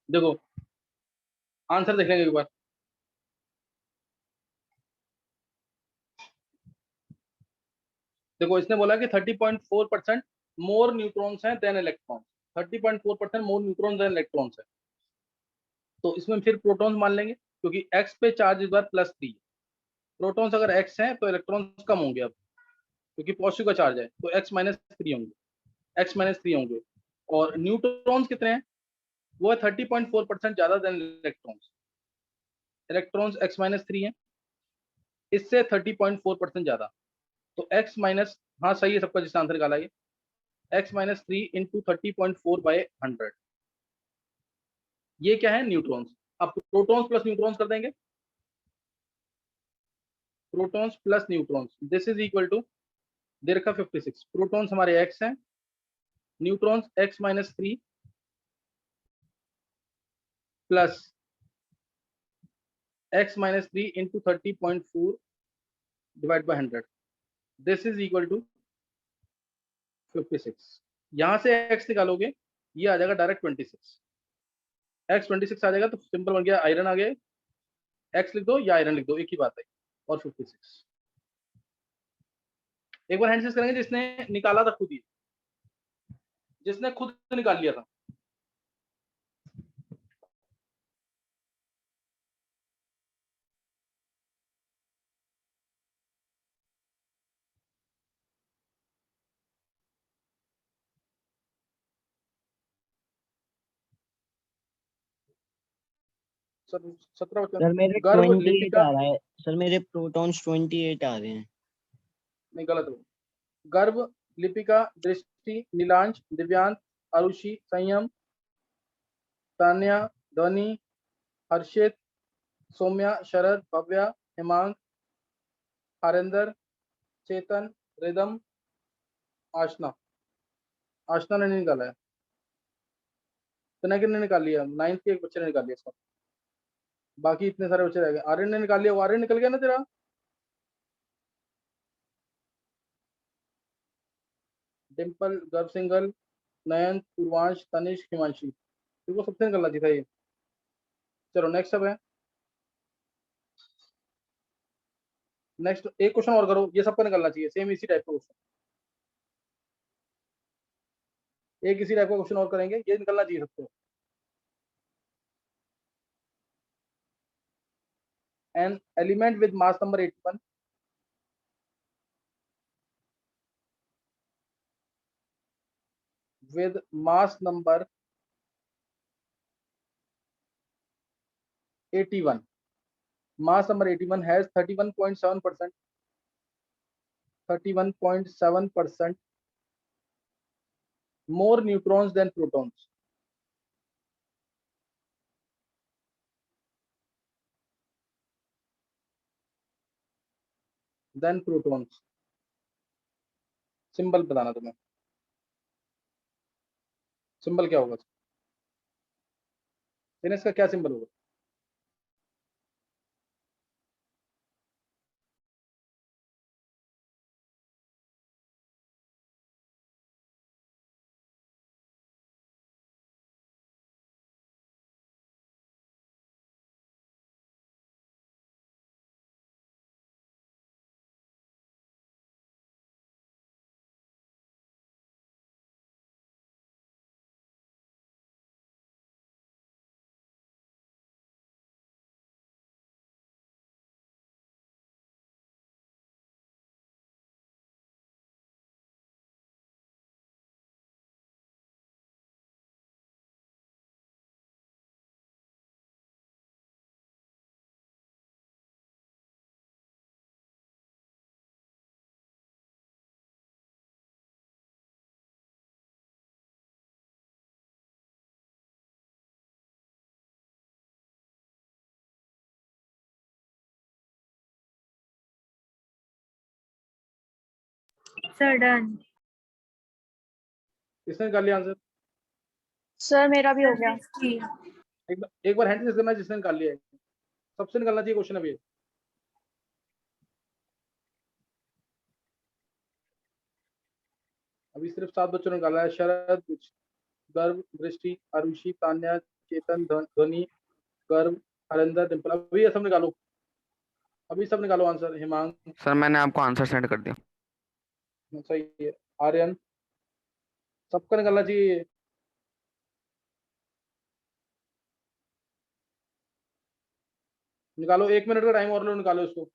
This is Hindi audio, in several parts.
देखो आंसर देख लेंगे एक बार। देखो इसने बोला कि 30.4% मोर न्यूट्रॉन्स हैं देन इलेक्ट्रॉन्स। 30.4% मोर न्यूट्रॉन्स देन इलेक्ट्रॉन्स है। तो इसमें फिर प्रोटॉन्स मान लेंगे, क्योंकि एक्स पे चार्ज इस बार +3 है। प्रोटॉन्स अगर एक्स हैं तो इलेक्ट्रॉन्स कम होंगे अब, क्योंकि पॉजिटिव का चार्ज है, तो x-3 होंगे। x-3 होंगे। और न्यूट्रॉन्स कितने हैं? वो है 30.4% ज्यादा देन इलेक्ट्रॉन्स। इलेक्ट्रॉन्स x-3 है, इससे 30.4% ज्यादा। तो x माइनस, हाँ सही है सबका जिसने आंसर निकाला ये, x-3 इंटू 30.4/100। ये क्या है? न्यूट्रॉन्स। अब प्रोटॉन्स प्लस न्यूट्रॉन्स कर देंगे। Protons plus neutrons, this is equal to, दे रखा 56। प्रोटॉन्स हमारे x हैं, neutrons x-3 plus x-3 into 30.4 divide by 100, this is equal to 56। यहां से x निकालोगे, ये आ जाएगा डायरेक्ट 26। x 26 आ जाएगा, तो सिंपल बन गया, आयरन आ गया। x लिख दो या आयरन लिख दो, एक ही बात है। और 56। एक बार हैंड करेंगे जिसने निकाला था खुद ही, जिसने खुद निकाल लिया था। सर 17 बच्चों। सर मेरे गर्भ 28 लिपिका, आ रहा है। सर मेरे प्रोटॉन्स 28 आ रहे हैं। नहीं गलत हो। गर्भ, लिपिका, दृष्टि, नीलांश, दिव्यांत, आरुषि, संयम, तान्या, ध्वनि, हर्षित, सौम्या, शरद, भव्या, हेमांग, हरेंद्र, चेतन, रिदम, आशना। आशना ने नहीं निकाला है। तनय ने निकाल लिया, 9th के एक बच्चे ने निकाल लिया इसका। बाकी इतने सारे बच्चे रह गए। आर्यन ने निकाल लिया, वो आर्यन निकल गया ना तेरा। डिम्पल, गर्भ सिंगल, नयन, पूर्वांश, तनिष्क, हिमांशी, देखो सबसे निकलना चाहिए था ये। चलो नेक्स्ट सब है। नेक्स्ट एक क्वेश्चन और करो, ये सबका निकलना चाहिए, सेम इसी टाइप का क्वेश्चन। एक इसी टाइप का क्वेश्चन और करेंगे, ये निकलना चाहिए सबको। An element with mass number 81, with mass number 81, mass number 81 has 31.7%, 31.7% more neutrons than protons. Than protons. Symbol बताना तुम्हें, सिंबल क्या होगा? इसका क्या सिंबल होगा? Sir done. किसने निकाल लिया आंसर? सर मेरा भी हो गया। एक बार हैंड करना जिसने निकाल लिया है। सबसे निकलना चाहिए क्वेश्चन अभी। अभी सिर्फ 7 बच्चों ने निकाला है, शरद, गर्भ, दृष्टि, आरुषि, तान्या, चेतन, ध्वनि, गर्व, हरिंदर, डिम्पल। अभी ये सब निकालो, अभी सब निकालो आंसर। हिमांग, सर मैंने आपको आंसर सेंड कर दिया। सही है। आर्यन, सबका निकालना चाहिए। निकालो, 1 मिनट का टाइम और लो, निकालो इसको।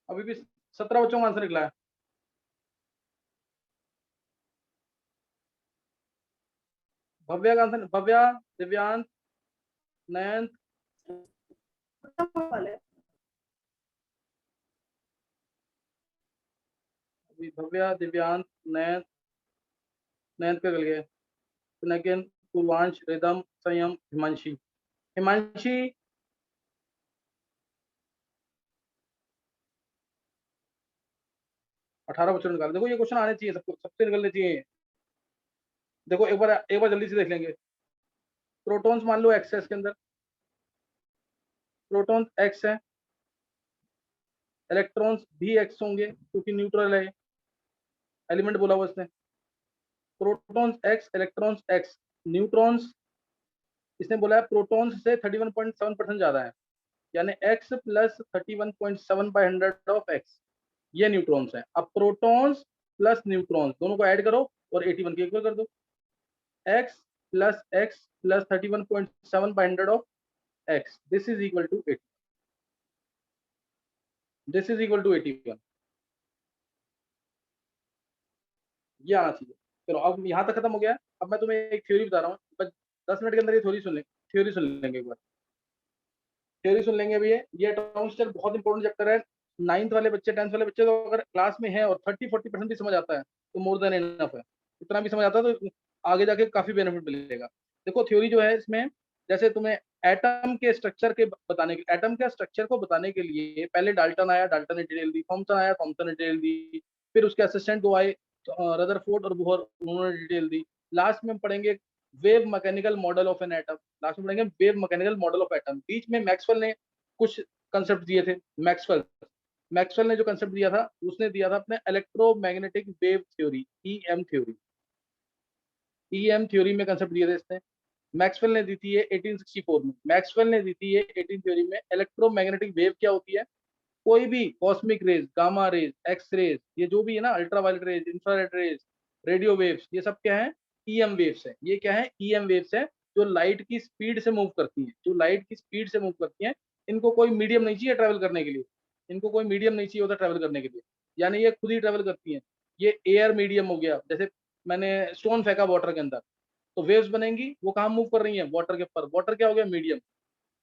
अभी भी 17 बच्चों का आंसर निकला है। भव्या का आंसर, भव्या, दिव्यांश, नयन, अभी भव्या, दिव्यांश, नयन, नयन पे गल गए। पुनकिन, पूर्वांश, रिदम, संयम, हिमांशी। हिमांशी, 18 बच्चों निकाल। देखो ये क्वेश्चन आने चाहिए सबको, सबसे निकलने चाहिए। देखो एक बार जल्दी से देख लेंगे। प्रोटॉन्स मान लो एक्स है, इसके अंदर प्रोटॉन्स एक्स है, इलेक्ट्रॉन्स भी एक्स होंगे क्योंकि न्यूट्रल है, एलिमेंट बोला हुआ इसने। Protons x, electrons x, neutrons इसने बोला है प्रोटॉन्स से 31.7% ज्यादा है, यानी x प्लस 31.7/100 ऑफ x, ये न्यूट्रॉन्स है। अब प्रोटॉन्स प्लस न्यूट्रॉन्स दोनों को ऐड करो और 81 के इक्वल कर दो। x plus 31.7/100 of x, this is equal to 80, this is equal to 81। ये आना चाहिए। चलो अब यहाँ तक खत्म हो गया है। अब मैं तुम्हें एक थ्योरी बता रहा हूँ, बस 10 मिनट के अंदर ये थ्योरी सुन लेंगे, थ्योरी सुन लेंगे एक बार, थ्योरी सुन लेंगे। अभी ये एटॉमिक स्ट्रक्चर बहुत इंपॉर्टेंट चैप्टर है। 9th वाले बच्चे, 10th वाले बच्चे तो अगर क्लास में है और 30-40% भी समझ आता है तो मोर देन इनफ है। इतना भी समझ आता है तो आगे जाके काफी बेनिफिट मिलेगा। देखो थ्योरी जो है इसमें, जैसे तुम्हें एटम के स्ट्रक्चर के बताने के, एटम के स्ट्रक्चर को बताने के लिए पहले डाल्टन आया, डाल्टन ने डिटेल दी, थॉमसन आया, थॉमसन ने डिटेल दी, फिर उसके असिस्टेंट दो आए, रदरफोर्ड और बोहर, उन्होंने डिटेल दी। लास्ट में हम पढ़ेंगे wave mechanical model of an atom, last में पढ़ेंगे wave mechanical model of atom. बीच में मैक्सवेल ने कुछ कंसेप्ट दिए थे, मैक्सवेल मैक्सवेल ने जो कंसेप्ट दिया था, उसने दिया था अपने electromagnetic wave theory, EM theory. EM theory में कंसेप्ट दिए थे इसने। मैक्सवेल ने दी थी ये 1864 में। मैक्सवेल ने दी थी ये 18 थ्योरी में। इलेक्ट्रोमैग्नेटिक वेव क्या होती है? कोई भी cosmic rays, gamma rays, x rays, ये जो भी है ना, ultraviolet rays, infrared rays, radio waves, ये सब क्या है? ईएम वेव्स है। ये क्या है? ईएम वेव्स है, जो लाइट की स्पीड से मूव करती हैं, जो लाइट की स्पीड से मूव करती हैं। इनको कोई मीडियम नहीं चाहिए ट्रैवल करने के लिए, इनको कोई मीडियम नहीं चाहिए होता ट्रैवल करने के लिए, यानी ये खुद ही ट्रैवल करती हैं। ये एयर मीडियम हो गया, जैसे मैंने स्टोन फेंका वाटर के अंदर, तो वेव्स बनेंगी, वो कहाँ मूव कर रही हैं? वाटर के ऊपर। वाटर क्या हो गया? मीडियम।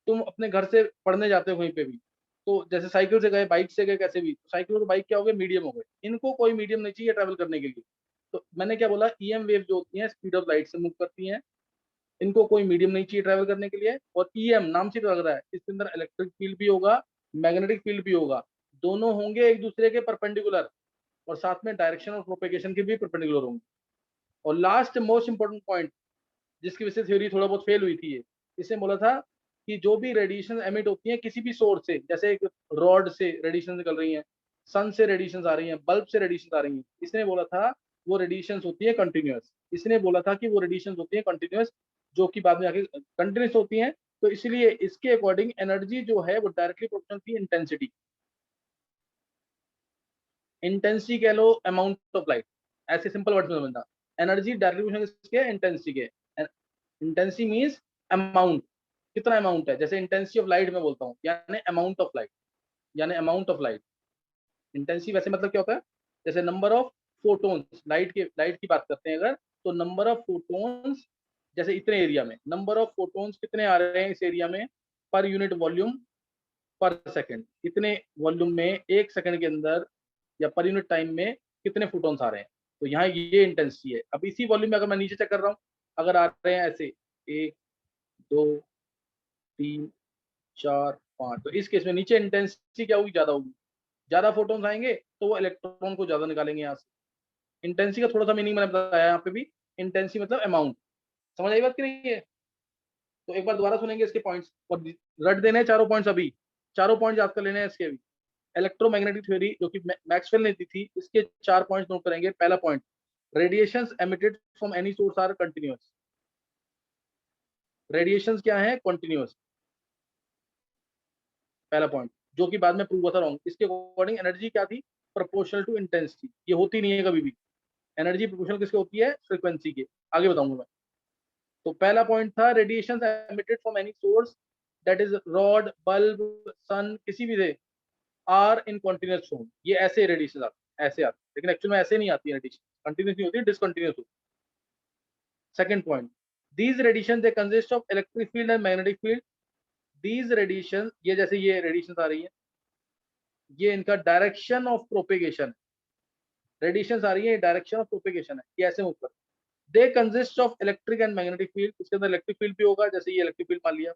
तुम अपने घर से पढ़ने जाते हो कहीं पे भी, तो जैसे साइकिल से गए, बाइक से गए, कैसे भी, तो साइकिल और बाइक क्या हो गए? मीडियम हो गए। इनको कोई मीडियम नहीं चाहिए ट्रैवल करने के लिए। तो मैंने क्या बोला? ईएम वेव जो होती हैं स्पीड ऑफ लाइट से मूव करती हैं, इनको कोई मीडियम नहीं चाहिए ट्रैवल करने के लिए। और ईएम नाम से तो लग रहा है, इसके अंदर इलेक्ट्रिक फील्ड भी होगा, मैग्नेटिक फील्ड भी होगा, दोनों होंगे एक दूसरे के परपेंडिकुलर, और साथ में डायरेक्शन और प्रोपेगेशन के भी परपेंडिकुलर होंगे। और लास्ट मोस्ट इंपॉर्टेंट पॉइंट, जिसकी वजह से थ्योरी थोड़ा बहुत फेल हुई थी, ये इसने बोला था कि जो भी रेडिएशन एमिट होती है किसी भी सोर्स से, जैसे एक रॉड से रेडिएशन निकल रही है, सन से रेडिएशन आ रही है, बल्ब से रेडिएशन आ रही है, इसने बोला था वो रेडिएशन होती है कंटिन्यूअस। इसने बोला था कि वो रेडिएशन होती है कंटिन्यूअस, जो कि बाद में आके कंटिन्यूअस होती हैं। तो इसलिए इसके अकॉर्डिंग एनर्जी जो है वो डायरेक्टली प्रोपोर्शनल थी इंटेंसिटी। इंटेंसिटी कह लो, अमाउंट ऑफ लाइट, ऐसे सिंपल वर्ड में समझना। एनर्जी डायरेक्टली प्रोपोर्शनल किसके? इंटेंसिटी के। इंटेंसिटी मींस अमाउंट, कितना अमाउंट है। जैसे इंटेंसिटी ऑफ लाइट में बोलता हूँ, यानी अमाउंट ऑफ लाइट, यानी अमाउंट ऑफ लाइट। इंटेंसिटी वैसे मतलब क्या होता है? जैसे नंबर ऑफ फोटोन्स, लाइट की बात करते हैं अगर, तो नंबर ऑफ फोटोन्स, जैसे इतने एरिया में नंबर ऑफ फोटोन्स कितने आ रहे हैं इस एरिया में, पर यूनिट वॉल्यूम पर सेकंड, इतने वॉल्यूम में एक सेकंड के अंदर या पर यूनिट टाइम में कितने फोटोन्स आ रहे हैं। तो यहाँ ये इंटेंसिटी है। अब इसी वॉल्यूम में अगर मैं नीचे चेक कर रहा हूँ, अगर आ रहे हैं ऐसे 1 2 3 4 5, तो इस केस में नीचे इंटेंसिटी क्या होगी? ज्यादा होगी। ज्यादा फोटोन्स आएंगे तो वो इलेक्ट्रॉन को ज्यादा निकालेंगे यहाँ से। इंटेंसिटी का थोड़ा सा मीनिंग मैंने बताया यहाँ पे भी। इंटेंसिटी मतलब अमाउंट। समझ आई बात कि नहीं है? तो एक बार दोबारा सुनेंगे इसके पॉइंट्स, और रट देने हैं चारों पॉइंट्स अभी, चारों पॉइंट्स याद कर लेने हैं इसके भी। इलेक्ट्रोमैग्नेटिक थ्योरी जो कि मैक्सवेल ने दी थी, इसके 4 पॉइंट्स नोट करेंगे। पहला point, radiations emitted from any source are continuous. Radiations क्या है? कंटिन्यूअस, पहला पॉइंट, जो कि बाद में प्रूव हुआ था रॉन्ग। इसके अकॉर्डिंग एनर्जी क्या थी? Proportional to intensity. ये होती नहीं है कभी भी। एनर्जी प्रोपोर्शनल किसके होती है? फ्रीक्वेंसी के। आगे बताऊंगा मैं। तो पहला पॉइंट था radiation emitted from any source, that is rod, bulb, sun, किसी भी से, आर इन कंटिन्यूअस फॉर्म। ये ऐसे रेडिएशन आते हैं, ऐसे आते हैं, लेकिन एक्चुअल में ऐसे नहीं आती है रेडिएशन, कंटिन्यूअस नहीं होती, डिसकंटिन्यूअस होती है। Second point, these radiation they consist of electric field and magnetic field. These radiation, ये जैसे ये रेडिएशन आ रही है, ये इनका डायरेक्शन ऑफ प्रोपेगेशन, रेडिएशन आ रही है, डायरेक्शन ऑफ प्रोपेगेशन है, ये ऐसे मूव कर। दे consist of electric and magnetic field, इसके अंदर इलेक्ट्रिक फील्ड भी होगा, जैसे ये इलेक्ट्रिक फील्ड मान लिया,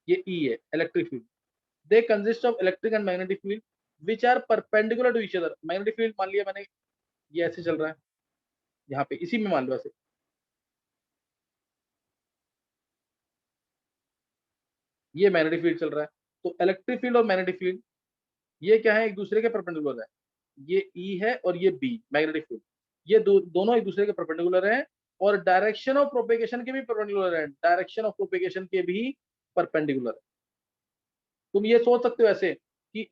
ये ई है electric field. They consist of electric and magnetic field which are perpendicular to each other. Magnetic field मान लिया मैंने, ये ऐसे चल रहा है, यहाँ पे इसी में मान लो ऐसे, ये मैग्नेटिक फील्ड चल रहा है। तो इलेक्ट्रिक फील्ड और मैग्नेटिक फील्ड ये क्या है? एक दूसरे के परपेंडिकुलर है। ये ई है और ये बी, मैग्नेटिक फील्ड, ये दोनों एक दूसरे के परपेंडिकुलर हैं, और डायरेक्शन ऑफ प्रोपेगेशन के भी परपेंडिकुलर है, डायरेक्शन ऑफ प्रोपेगेशन के भी परपेंडिकुलर है। तुम ये सोच सकते हो ऐसे कि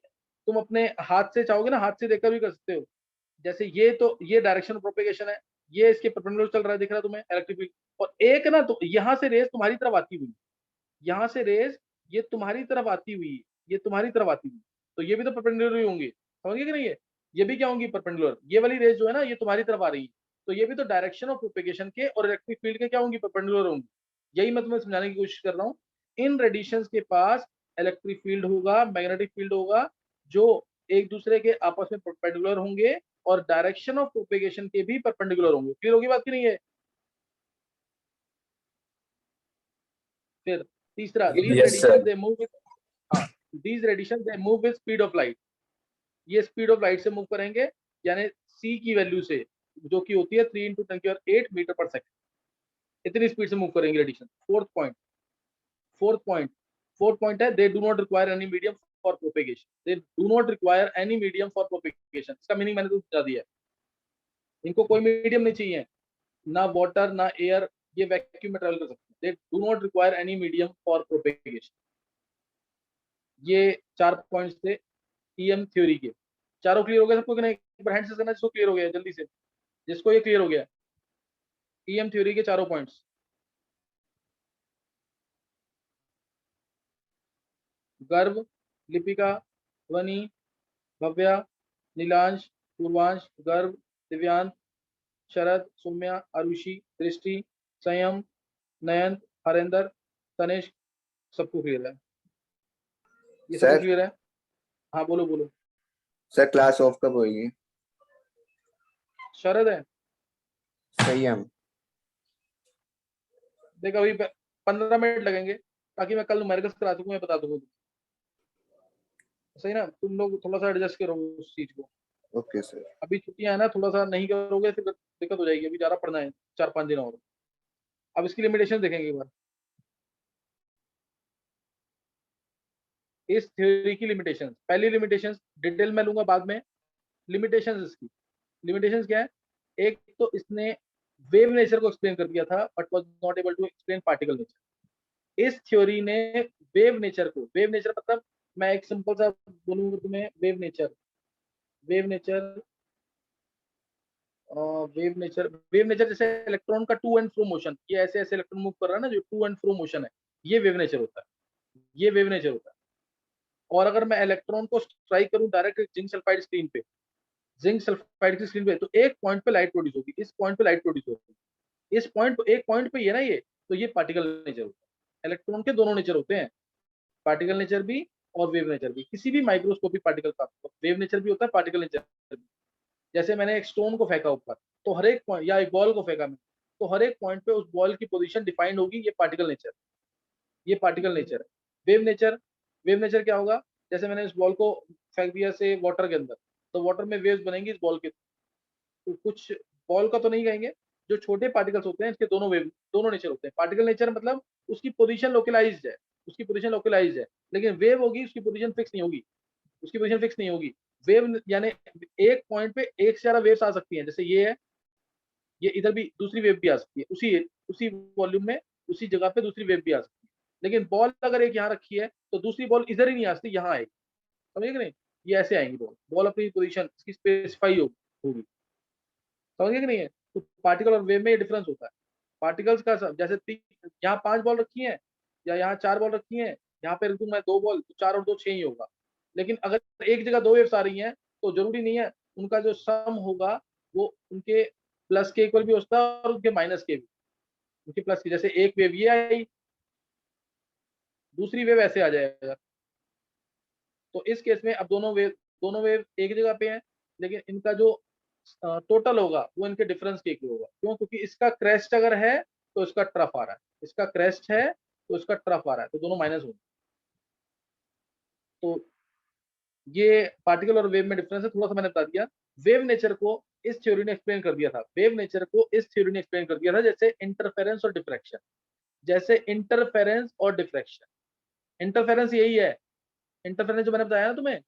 तुम अपने हाथ से चाहोगे ना, हाथ से देखकर भी कर सकते हो। जैसे ये, तो ये डायरेक्शन ऑफ प्रोपेगेशन है, ये इसके परपेंडिकुलर चल रहा है, दिख रहा है तुम्हें इलेक्ट्रिक फील्ड। और एक ना, तो यहाँ से रेज तुम्हारी तरफ आती हुई, यहाँ से रेज ये तुम्हारी तरफ आती हुई, ये तुम्हारी तरफ आती हुई, तो ये भी तो परपेंडिकुलर ही होंगे। समझिए कि नहीं है? ये भी क्या होंगी? परपेंडिकुलर। ये वाली रेज जो है ना, ये तुम्हारी तरफ आ रही है, तो ये भी तो डायरेक्शन ऑफ प्रोपेगेशन के और इलेक्ट्रिक फील्ड के क्या होंगी? परपेंडिकुलर होंगी। यही मैं तुम्हें समझाने की कोशिश कर रहा हूँ। इन रेडिएशंस के पास इलेक्ट्रिक फील्ड होगा, मैग्नेटिक फील्ड होगा, जो एक दूसरे के आपस में परपेंडिकुलर होंगे, और डायरेक्शन ऑफ प्रोपेगेशन के भी परपेंडिकुलर होंगे। क्लियर होगी बात की नहीं है? फिर तीसरा, these Yes, radiation sir. They move with, हाँ, these radiation they move with speed of light. ये स्पीड ऑफ लाइट से मूव करेंगे, यानी सी की वैल्यू से, जो कि होती है 3 × 10⁸ मीटर पर सेकंड, इतनी स्पीड से मूव करेंगे रेडिएशन। फोर्थ पॉइंट है, they do not require any medium for propagation, they do not require any medium for propagation. इसका मीनिंग मैंने तो बता दिया है, इनको कोई मीडियम नहीं चाहिए, ना वाटर ना एयर, ये वैक्यूम में ट्रेवल कर सकते हैं। They do not require any medium for propagation. ये 4 पॉइंट्स थे ईएम थ्योरी के। चारों क्लियर हो गए सबको कि नहीं? एक बार हैंड से करना जिसको क्लियर हो गया जल्दी से, जिसको ये क्लियर हो गया ईएम थ्योरी के चारों पॉइंट्स। गर्भ, लिपिका, वनी, भव्या, नीलांश, पूर्वांश, गर्भ, दिव्यांत, शरद, सौम्या, आरुषि, दृष्टि, संयम, नयन, हरेंद्र, तनिष्क, सबको क्लियर है? ये सबको सर क्लियर है? हाँ बोलो बोलो। सर क्लास ऑफ कब होगी? शरद है, संयम। देख अभी 15 मिनट लगेंगे ताकि मैं कल न्यूमेरिकल्स करा दूंगा, मैं बता दूंगा। सही ना? तुम लोग थोड़ा सा एडजस्ट करो उस चीज को। Okay sir. अभी छुट्टियां है ना, थोड़ा सा नहीं करोगे फिर दिक्कत हो जाएगी। अभी ज्यादा पढ़ना है, 4-5 दिन और। अब इसकी लिमिटेशन देखेंगे एक बार। इस थ्योरी की लिमिटेशंस, पहली लिमिटेशंस डिटेल में लूंगा बाद में। लिमिटेशंस इसकी, लिमिटेशंस क्या है? एक तो इसने वेव नेचर को एक्सप्लेन कर दिया था but was not able to explain particle nature. इस थ्योरी ने वेव नेचर को, वेव नेचर मतलब मैं एक सिंपल सा बोलूंगा तुम्हें, wave nature, wave nature, wave nature जैसे इलेक्ट्रॉन का टू एंड फ्रो मोशन, ये ऐसे ऐसे इलेक्ट्रॉन मूव कर रहा है ना, जो टू एंड फ्रो मोशन है, ये वेव नेचर होता है, ये वेव नेचर होता है। और अगर मैं इलेक्ट्रॉन को स्ट्राइक करूं डायरेक्ट जिंक सल्फाइड स्क्रीन पे, जिंक सल्फाइड की स्क्रीन पे, तो एक पॉइंट पे लाइट प्रोड्यूस होगी, इस पॉइंट पे लाइट प्रोड्यूस होगी, इस पॉइंट पे, एक पॉइंट पे ये ना, ये तो ये पार्टिकल नेचर होता है। इलेक्ट्रॉन के दोनों नेचर होते हैं, पार्टिकल नेचर भी और वेव नेचर भी। किसी भी माइक्रोस्कोपिक पार्टिकल का वेव नेचर भी होता है, पार्टिकल नेचर भी। जैसे मैंने एक स्टोन को फेंका ऊपर, तो हर एक पॉइंट, या एक बॉल को फेंका मैं, तो हर एक पॉइंट पे उस बॉल की पोजीशन डिफाइंड होगी, ये पार्टिकल नेचर, ये पार्टिकल नेचर है। वेव नेचर, वेव नेचर क्या होगा? जैसे मैंने इस बॉल को फेंक दिया से वाटर के अंदर, तो वाटर में वेव्स बनेंगी इस बॉल के, तो कुछ बॉल का तो नहीं कहेंगे, जो छोटे पार्टिकल्स होते हैं इसके दोनों वेव, दोनों नेचर होते हैं। पार्टिकल नेचर मतलब उसकी पोजीशन लोकलाइज्ड है, उसकी पोजीशन लोकलाइज्ड है, लेकिन वेव होगी उसकी पोजीशन फिक्स नहीं होगी, उसकी पोजीशन फिक्स नहीं होगी। वेव यानी एक पॉइंट पे एक से ज्यादा वेव्स आ सकती हैं, जैसे ये है, ये इधर भी दूसरी वेव भी आ सकती है, उसी उसी वॉल्यूम में उसी जगह पे दूसरी वेव भी आ सकती है। लेकिन बॉल अगर एक यहाँ रखी है तो दूसरी बॉल इधर ही नहीं आ सकती, यहाँ आएगी, समझे कि नहीं? ये ऐसे आएंगी बॉल, बॉल अपनी पोजीशन इसकी स्पेसिफाई होगी, समझे कि नहीं है? तो पार्टिकल और वेव में ये डिफरेंस होता है। पार्टिकल्स का जैसे यहाँ 5 बॉल रखी है या यहाँ 4 बॉल रखी है, यहाँ पे रख दूं मैं 2 बॉल, तो 4 और 2 6 ही होगा। लेकिन अगर एक जगह 2 वेव्स आ रही हैं तो जरूरी नहीं है उनका जो सम होगा वो उनके प्लस के इक्वल भी होता है और उनके माइनस के भी, उनके प्लस की। जैसे एक वेव ये आई, दूसरी वेव ऐसे आ जाएगा, तो इस केस में अब दोनों वेव एक जगह पे हैं, लेकिन इनका जो टोटल होगा वो इनके डिफरेंस के इक्वल होगा। क्यों? क्योंकि इसका क्रेस्ट अगर है तो इसका ट्रफ आ रहा है, इसका क्रेस्ट है तो इसका ट्रफ आ रहा है, तो दोनों माइनस होंगे। तो ये पार्टिकल और वेव में डिफरेंस है, थोड़ा सा मैंने बता दिया। वेव नेचर को इस थ्योरी ने एक्सप्लेन कर दिया था, वेव नेचर को इस थ्योरी ने एक्सप्लेन कर दिया था जैसे इंटरफेरेंस और डिफ्रैक्शन, जैसे इंटरफेरेंस और डिफ्रैक्शन। इंटरफेरेंस यही है, इंटरफेरेंस जो मैंने बताया ना तुम्हें,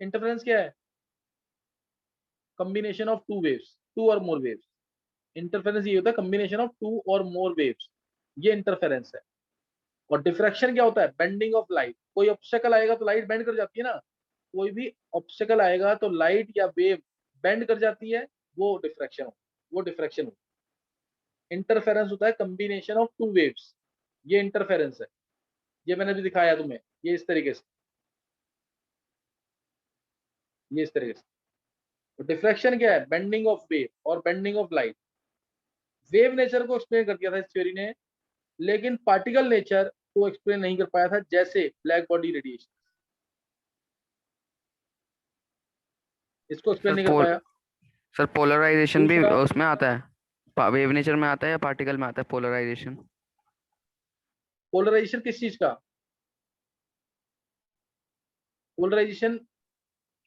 इंटरफेरेंस क्या है? Combination of two waves, two और मोर वेव्स। इंटरफेरेंस ये होता है कॉम्बिनेशन ऑफ टू और मोर वेव्स, ये इंटरफेरेंस है। और डिफ्रैक्शन क्या होता है? Bending of light. कोई ऑब्स्टेकल आएगा तो लाइट बेंड कर जाती है ना, कोई भी ऑब्स्टेकल आएगा तो लाइट या वेव बेंड कर जाती है, वो डिफ्रैक्शन हो, वो डिफ्रैक्शन हो। इंटरफेरेंस होता है कॉम्बिनेशन ऑफ टू वेव्स, ये इंटरफेरेंस है। ये मैंने भी दिखाया तुम्हें, ये इस तरीके से, ये इस तरीके से। तो डिफ्रैक्शन क्या है? बेंडिंग ऑफ वेव और bending of light. Wave nature को एक्सप्लेन कर दिया था इस थ्योरी ने, लेकिन पार्टिकल नेचर को एक्सप्लेन नहीं कर पाया था, जैसे ब्लैक बॉडी रेडिएशन, इसको एक्सप्लेन नहीं कर पाया। सर पोलराइजेशन भी दूसरा, उसमें आता है, वेव नेचर में आता है या पार्टिकल में आता है पोलराइजेशन? पोलराइजेशन किस चीज का? पोलराइजेशन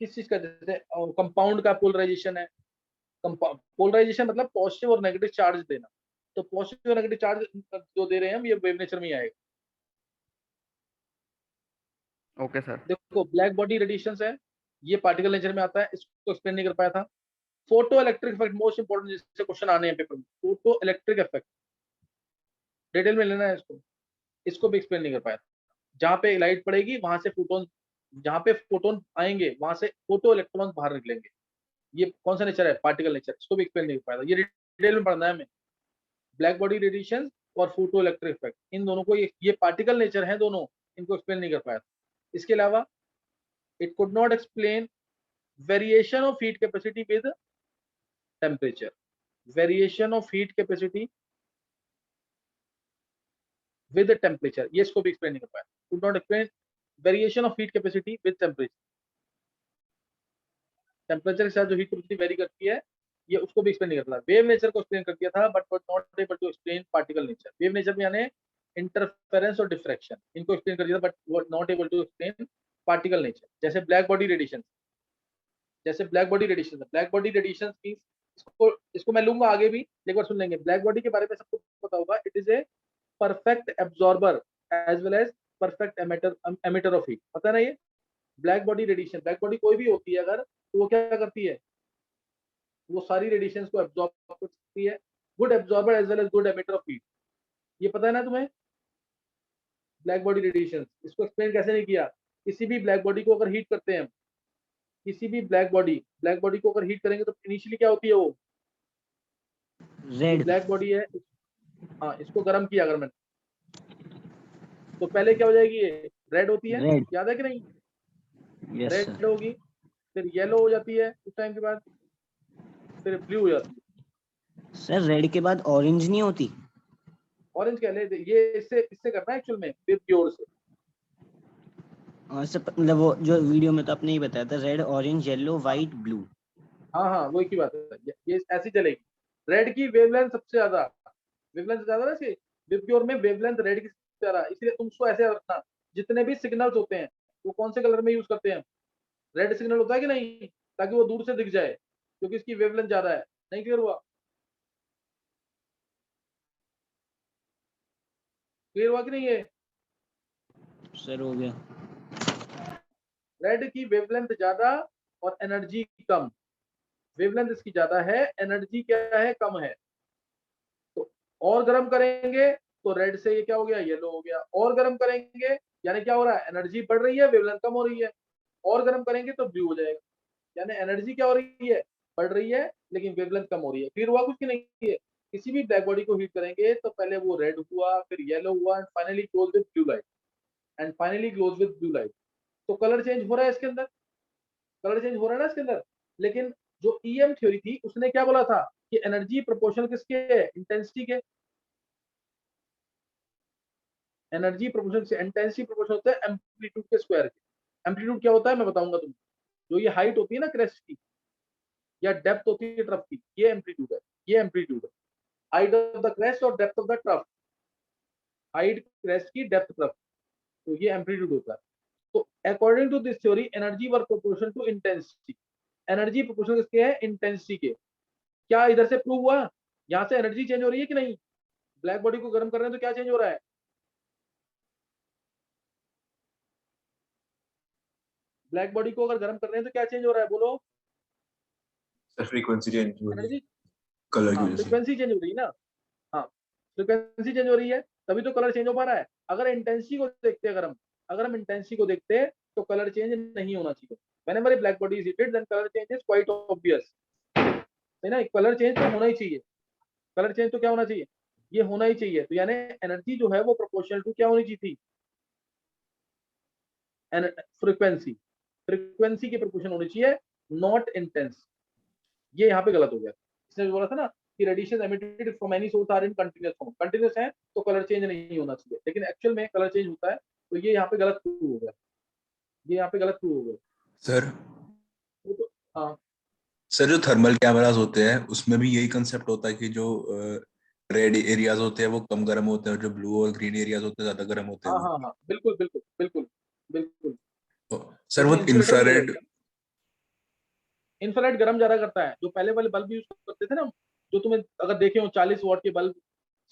किस चीज का? जैसे कंपाउंड का पोलराइजेशन है। पोलराइजेशन मतलब पॉजिटिव और नेगेटिव चार्ज देना, तो पॉजिटिव और नेगेटिव चार्ज जो दे रहे हैं हम, ये वेव नेचर में ही आएगा। Okay sir. देखो ब्लैक बॉडी रेडिएशन है, ये पार्टिकल नेचर में आता है, इसको एक्सप्लेन नहीं कर पाया था। Photo electric effect most important, जिससे क्वेश्चन आने हैं पेपर में, फोटो इलेक्ट्रिक इफेक्ट डिटेल में लेना है इसको, इसको भी एक्सप्लेन नहीं कर पाया। जहाँ पे लाइट पड़ेगी वहां से फोटोन, जहाँ पे फोटोन आएंगे वहां से फोटो इलेक्ट्रॉन बाहर निकलेंगे। ये कौन सा नेचर है? Particle nature. इसको भी एक्सप्लेन नहीं कर पाया था, ये डिटेल में पढ़ना है हमें। ब्लैक बॉडी रेडिएशन और फोटो इलेक्ट्रिक इफेक्ट, इन दोनों को, ये पार्टिकल नेचर है दोनों, इनको एक्सप्लेन नहीं कर पाया था। इसके अलावा it could not explain variation of heat capacity with temperature, variation of heat capacity with temperature, ये इसको भी एक्सप्लेन नहीं कर पाया। Could not explain variation of heat capacity with temperature, temperature के साथ जो हीट कैपेसिटी वेरी करती है, ये उसको भी एक्सप्लेन नहीं करता। वेव नेचर को एक्सप्लेन कर दिया था, but not able to explain particle nature. Wave nature में यानी इंटरफेरेंस और डिफ्रैक्शन, इनको एक्सप्लेन कर दिया था, but not able to explain particle nature. जैसे ब्लैक बॉडी रेडिएशन, जैसे black body radiation, black body radiation means, इसको मैं लूंगा आगे भी, एक बार सुन लेंगे। ब्लैक बॉडी के बारे में सबको पता होगा, it is a perfect absorber as well as perfect emitter of heat, पता है ना ये black body radiation. Black body कोई भी होती है अगर, तो वो क्या करती है, वो सारी रेडिएशंस को एब्जॉर्ब कर सकती है, good absorber as well as good emitter of heat, ये पता है ना तुम्हें। ब्लैक बॉडी रेडिएशन, इसको एक्सप्लेन कैसे नहीं किया। किसी भी ब्लैक बॉडी को अगर हीट करते हैं, किसी भी ब्लैक बॉडी को अगर हीट करेंगे तो इनिशियली क्या होती है, वो रेड। ब्लैक बॉडी है, हाँ इसको गर्म किया अगर मैंने, तो पहले क्या हो जाएगी, ये रेड होती है, रेड। याद है कि नहीं, यस रेड सर। होगी, फिर येलो हो जाती है कुछ टाइम के बाद, फिर ब्लू हो जाती है। सर रेड के बाद ऑरेंज नहीं होती? ऑरेंज क्या ले, ये इससे करना है एक्चुअल में, विद प्योर से। और सर मतलब वो जो वीडियो में तो आपने ही बताया था, red orange yellow white blue. हाँ हाँ वो एक ही बात है, ये ऐसी चलेगी। रेड की वेवलेंथ सबसे ज्यादा, वेवलेंथ ज्यादा ना इसकी, विद प्योर में वेवलेंथ रेड की सबसे ज्यादा, इसलिए तुम उसको ऐसे रखना। जितने भी सिग्नल्स होते हैं वो कौन से कलर में यूज करते हैं, रेड सिग्नल होता है कि नहीं, ताकि वो दूर से दिख जाए, क्योंकि इसकी वेवलेंथ ज्यादा है। नहीं क्लियर हुआ? क्लियर हुआ कि नहीं ये? सर हो गया। रेड की वेवलेंथ ज्यादा और एनर्जी कम, वेवलेंथ इसकी ज्यादा है, एनर्जी क्या है, कम है। तो और गर्म करेंगे तो रेड से ये क्या हो गया, येलो हो गया। और गर्म करेंगे यानी क्या हो रहा है, एनर्जी बढ़ रही है, वेवलेंथ कम हो रही है। और गर्म करेंगे तो ब्लू हो जाएगा, यानी एनर्जी क्या हो रही है, बढ़ रही है, लेकिन वेवलेंथ कम हो रही है। फिर हुआ कुछ की नहीं है। किसी भी ब्लैक बॉडी को हीट करेंगे तो पहले वो रेड हुआ, फिर येलो हुआ, and finally close with blue light, and finally close with blue light. तो कलर चेंज हो रहा है इसके अंदर, कलर चेंज हो रहा है ना इसके अंदर। लेकिन जो ईएम थ्योरी थी उसने क्या बोला था कि एनर्जी प्रोपोर्शनल किसके है, इंटेंसिटी के। एनर्जी प्रोपोर्शनल से इंटेंसिटी प्रोपोर्शनल होता है एम्पलीट्यूड के स्क्वायर के। एम्पलीट्यूड क्या होता है मैं बताऊंगा तुमको। जो ये हाइट होती है ना क्रेस्ट की, या डेप्थ होती है ट्रफ की, ये एम्पलीट्यूड है, ये एम्पलीट्यूड है। हाइट ऑफ द क्रेस्ट और depth of the trough, height crest की, डेप्थ ट्रफ, तो ये एम्पलीट्यूड होता है। तो according to this theory energy were proportional to intensity, energy proportional किसके है, इंटेंसिटी के। क्या इधर से प्रूव हुआ, यहाँ से एनर्जी चेंज हो रही है कि नहीं। ब्लैक बॉडी को गर्म कर रहे हैं तो क्या चेंज हो रहा है, ब्लैक बॉडी को अगर गर्म कर रहे हैं तो क्या चेंज हो रहा है, बोलो। सर फ्रीक्वेंसी चेंज हो रही है एनर्जी, कलर की हाँ वजह से। फ्रिक्वेंसी चेंज हो रही है ना, हाँ फ्रिक्वेंसी चेंज हो रही है, तभी तो कलर चेंज हो पा रहा है। अगर इंटेंसिटी को देखते हैं, अगर हम इंटेंसिटी को देखते हैं तो कलर चेंज नहीं होना चाहिए। whenever a black body is heated then color change is quite obvious, है ना। कलर चेंज तो होना ही चाहिए, कलर चेंज तो क्या होना चाहिए, ये होना ही चाहिए। तो यानी एनर्जी जो है वो प्रोपोर्शनल टू क्या होनी चाहिए थी, फ्रीक्वेंसी, फ्रीक्वेंसी की प्रोपोर्शन होनी चाहिए, नॉट इंटेंस। ये यहाँ पे गलत हो गया। इसने बोला था ना कि radiation emitted from any source are in continuous form, continuous है तो कलर चेंज नहीं होना चाहिए, लेकिन एक्चुअल में कलर चेंज होता है। तो ये यहाँ पे गलत प्रूव हो गया, ये यहाँ पे गलत प्रूव हो गया सर तो, हाँ सर जो थर्मल कैमरास होते हैं उसमें भी यही कंसेप्ट होता है कि जो रेड एरियाज होते हैं वो कम गर्म होते हैं और जो ब्लू और ग्रीन एरियाज होते हैं ज्यादा गर्म होते हैं हाँ हाँ हाँ बिल्कुल बिल्कुल बिल्कुल बिल्कुल। सर वो जैसे इंफ्रारेड। इंफ्रारेड गर्म ज्यादा करता है। जो पहले वाले बल्ब यूज करते थे ना, जो तुम्हें अगर देखे हो 40 वॉट के बल्ब,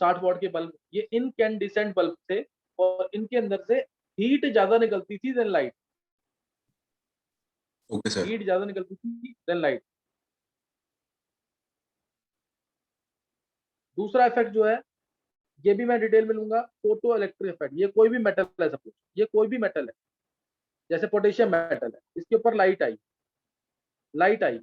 60 वॉट के बल्ब, ये इनकैंडिसेंट बल्ब थे, और इनके अंदर से हीट ज्यादा निकलती थी than light, okay sir. Heat ज्यादा निकलती थी देन लाइट। दूसरा इफेक्ट जो है ये भी मैं डिटेल में लूंगा, फोटो इलेक्ट्रिक इफेक्ट। ये कोई भी मेटल है, सपोज ये कोई भी मेटल है, जैसे पोटेशियम मेटल है, इसके ऊपर लाइट आई, लाइट आई,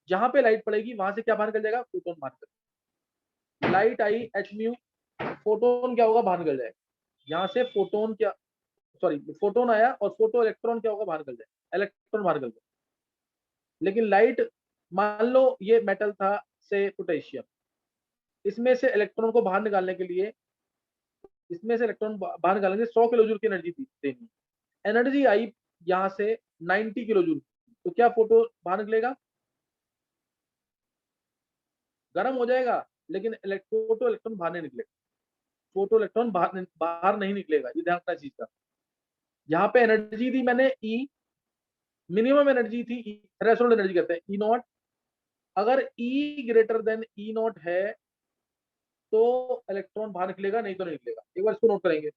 जहां पे लाइट पड़ेगी वहां से क्या बाहर निकल जाएगा, फोटोन बाहर निकल। Light I H mu, photon क्या होगा, बाहर निकल जाएगा। यहाँ से फोटोन क्या, सॉरी फोटोन आया और फोटो इलेक्ट्रॉन क्या होगा, बाहर निकल जाएगा, इलेक्ट्रॉन बाहर निकल जाएगा। लेकिन लाइट, मान लो ये मेटल था से पोटेशियम, इसमें से इलेक्ट्रॉन को बाहर निकालने के लिए, इसमें से इलेक्ट्रॉन बाहर निकालने के लिए 100 किलो जूल की एनर्जी देनी। एनर्जी आई यहाँ से 90 किलो जूल, तो क्या फोटो बाहर निकलेगा, गर्म हो जाएगा, लेकिन फोटो इलेक्ट्रॉन बाहर नहीं निकलेगा, फोटो इलेक्ट्रॉन बाहर नहीं निकलेगा। ये ध्यान रखना चीज का। यहाँ पे एनर्जी दी मैंने ई, मिनिमम एनर्जी थी, थ्रेशोल्ड एनर्जी कहते हैं ई नॉट। अगर ई ग्रेटर देन ई नॉट है तो इलेक्ट्रॉन बाहर निकलेगा, नहीं तो नहीं निकलेगा। एक बार इसको नोट करेंगे।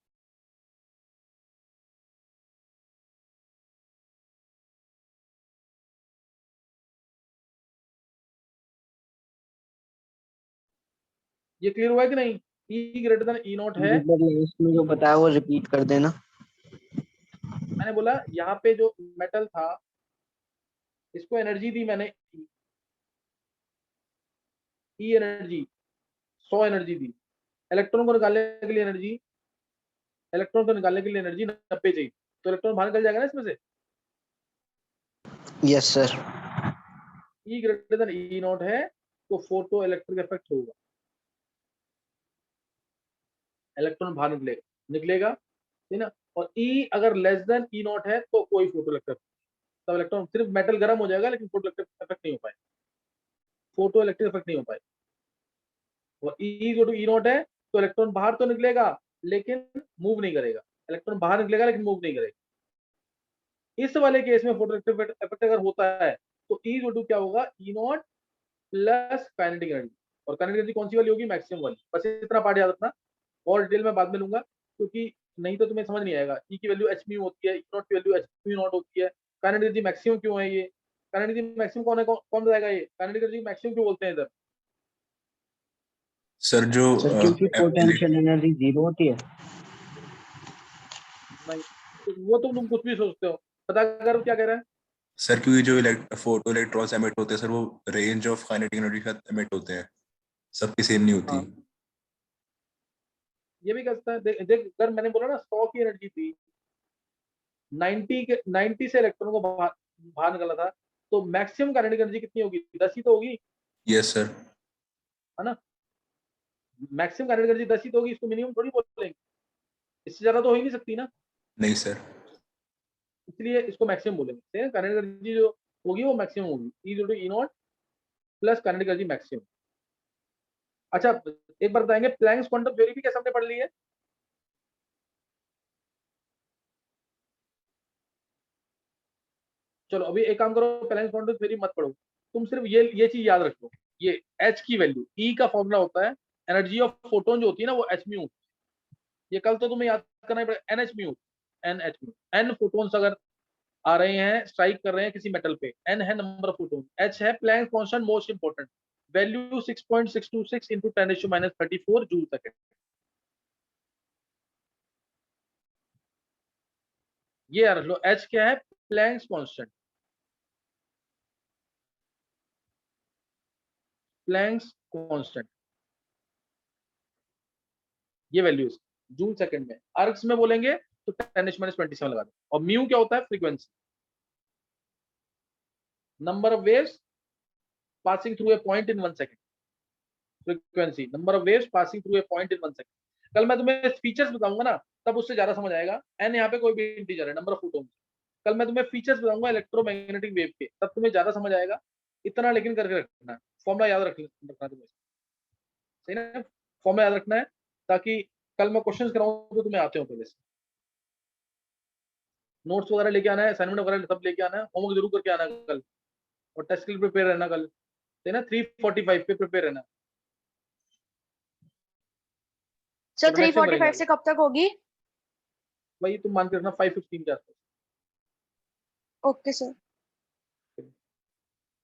ये क्लियर हुआ है कि नहीं, ई ग्रेटर देन ई नॉट है। इसमें जो बताया वो रिपीट कर देना। मैंने बोला यहाँ पे जो मेटल था इसको एनर्जी दी मैंने ई एनर्जी, 100 एनर्जी दी। इलेक्ट्रॉन को निकालने के लिए एनर्जी, इलेक्ट्रॉन को निकालने के लिए एनर्जी 90 चाहिए, तो इलेक्ट्रॉन बाहर निकल जाएगा ना इसमें से। Yes sir. E greater than E not है तो फोटो इलेक्ट्रिक इफेक्ट होगा, इलेक्ट्रॉन बाहर निकलेगा, निकलेगा, ठीक ना। और ई अगर लेस देन ई नॉट है तो कोई फोटो इलेक्ट्रिक, तब इलेक्ट्रॉन, सिर्फ मेटल गर्म हो जाएगा लेकिन फोटो इलेक्ट्रिक इफेक्ट नहीं हो पाएगा, फोटो इलेक्ट्रिक इफेक्ट नहीं हो पाएगा। और ई जो ई नॉट है तो इलेक्ट्रॉन बाहर तो निकलेगा लेकिन मूव नहीं करेगा, इलेक्ट्रॉन बाहर निकलेगा लेकिन मूव नहीं करेगा। इस वाले केस में फोटो इलेक्ट्रिक इफेक्ट अगर होता है तो ई जो क्या होगा, ई नॉट प्लस काइनेटिक एनर्जी। और काइनेटिक एनर्जी कौन सी वाली होगी, मैक्सिमम वाली। बस इतना पार्ट याद रखना, और डिटेल में बाद में लूंगा, क्योंकि नहीं तो तुम्हें समझ नहीं आएगा। ई की वैल्यू एच म्यू होती है, ई नॉट की वैल्यू एच म्यू नॉट होती है, काइनेटिक एनर्जी मैक्सिमम क्यों है, ये काइनेटिक एनर्जी मैक्सिमम कौन है, कौन बताएगा ये काइनेटिक एनर्जी मैक्सिमम क्यों बोलते हैं इधर। सर जो सर क्योंकि पोटेंशियल एनर्जी 0 होती है। नहीं, वो तो तुम कुछ भी सोचते हो, पता करो क्या कह रहा है। सर क्योंकि जो फोटो इलेक्ट्रॉन्स एमिट होते हैं सर, वो रेंज ऑफ काइनेटिक एनर्जी के साथ एमिट होते हैं, सबकी सेम नहीं होती। हाँ, ये भी कहता है, देख देख, अगर मैंने बोला ना 100 की एनर्जी थी, 90 से इलेक्ट्रॉन को बाहर निकला था, तो मैक्सिमम काइनेटिक एनर्जी कितनी होगी, 10 ही तो होगी, यस सर। है ना। मैक्सिमम काइनेटिक एनर्जी 10 ही तो होगी, इसको मिनिमम थोड़ी बोलेंगे, इससे ज्यादा तो हो ही नहीं सकती ना, नहीं सर। इसलिए इसको मैक्सिमम बोलेंगे। काइनेटिक एनर्जी जो होगी वो मैक्सिमम होगी, ई जो E naught plus kinetic energy maximum. अच्छा, एक बार बताएंगे प्लैंक्स क्वांटम थ्योरी भी कैसे हमने पढ़ ली है। चलो अभी एक काम करो, प्लैंक्स क्वांटम थ्योरी मत पढ़ो, तुम सिर्फ ये चीज याद रखो, ये एच की वैल्यू, ई का फॉर्मूला होता है एनर्जी ऑफ फोटोन जो होती है ना, वो एच म्यू। ये कल तो तुम्हें याद करना ही पड़ेगा, N H mu, N H mu. N photons अगर आ रहे हैं, स्ट्राइक कर रहे हैं किसी मेटल पे, एन है नंबर ऑफ फोटोन, एच है Planck's constant most important value 6.626 into 10⁻34 joule second. ये याद रख लो, एच क्या है, प्लैंक्स कांस्टेंट, प्लैंक्स कांस्टेंट, ये वैल्यूज जूल सेकंड में। आर्क्स में बोलेंगे तो 10⁻27 लगा दो। और म्यू क्या होता है, frequency, number of waves passing through a point in 1 second, frequency number of waves passing through a point in 1 second. कल मैं तुम्हें फीचर्स बताऊंगा ना, तब उससे ज्यादा समझ आएगा। एन यहाँ पे कोई भी इंटीजर है, नंबर ऑफ फोटोन। कल मैं तुम्हें फीचर्स बताऊंगा इलेक्ट्रोमैग्नेटिक वेव के, तब तुम्हें ज्यादा समझ आएगा। इतना लेकिन करके रखना है, फॉर्मूला याद रखना तुम्हें, सही ना, फॉर्मूला याद रखना है, ताकि कल मैं क्वेश्चंस कराऊं तो तुम्हें आते हो पहले से। नोट्स वगैरह लेके आना है, असाइनमेंट वगैरह सब लेके आना है, होमवर्क जरूर करके आना है कल, और टेस्ट के लिए प्रिपेयर रहना कल, है ना। 3:45 पे प्रिपेयर रहना। सर चलो next time 3:45 करेंगे। से कब तक होगी? वही तुम मान के रखना 5:15 के आसपास। Okay sir.